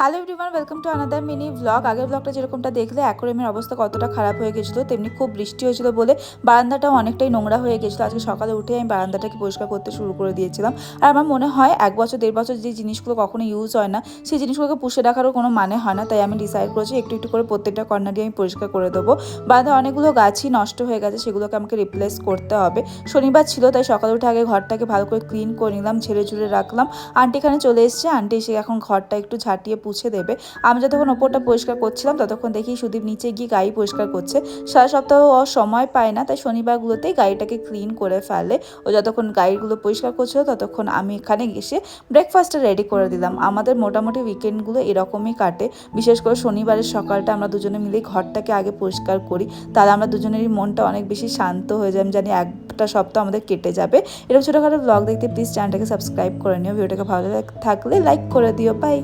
Hello everyone, welcome to another mini blog. আগের ব্লগটা যেরকমটা দেখলে অ্যাকোয়ারিয়ামের অবস্থা কতটা খারাপ হয়ে গেছিলো, তেমনি খুব বৃষ্টি হয়েছিল বলে বারান্দাটাও অনেকটাই নোংরা হয়ে গেছিলো। আজকে সকালে উঠে আমি বারান্দাটাকে পরিষ্কার করতে শুরু করে দিয়েছিলাম। আর আমার মনে হয় 1 বছর 1.5 বছর যে জিনিসগুলো কখনো ইউজ হয় না, সেই জিনিসগুলোকে পুষে রাখারও কোনো মানে হয় না। তাই আমি ডিসাইড করেছি একটু একটু করে প্রত্যেকটা কর্নারই আমি পরিষ্কার করে দেবো। বারান্দায় অনেকগুলো গাছই নষ্ট হয়ে গেছে, সেগুলোকে আমাকে রিপ্লেস করতে হবে। শনিবার ছিল তাই সকালে উঠে আগে ঘরটাকে ভালো করে ক্লিন করে নিলাম, ঝেড়ে ঝুড়ে রাখলাম। আন্টি এখানে চলে এসেছে, আন্টি এসে এখন ঘরটা একটু ঝাঁটিয়ে পুছে দেবে। আমি যতক্ষণ ওপরটা পরিষ্কার করছিলাম ততক্ষণ দেখি সুদীপ নিচে গিয়ে গাড়ি পরিষ্কার করছে। সারা সপ্তাহ ও সময় পায় না, তাই শনিবারগুলোতেই গাড়িটাকে ক্লিন করে ফেলে। ও যতক্ষণ গাড়িগুলো পরিষ্কার করছিল ততক্ষণ আমি এখানে এসে ব্রেকফাস্টটা রেডি করে দিলাম। আমাদের মোটামুটি উইকেন্ডগুলো এরকমই কাটে। বিশেষ করে শনিবারের সকালটা আমরা দুজনে মিলে ঘরটাকে আগে পরিষ্কার করি, তাহলে আমরা দুজনেরই মনটা অনেক বেশি শান্ত হয়ে যায়। আমি জানি একটা সপ্তাহ আমাদের কেটে যাবে। এরকম ছোটোখাটো ব্লগ দেখতে প্লিজ চ্যানেলটাকে সাবস্ক্রাইব করে নিও। ভিডিওটাকে ভালো থাকলে লাইক করে দিও। বাই।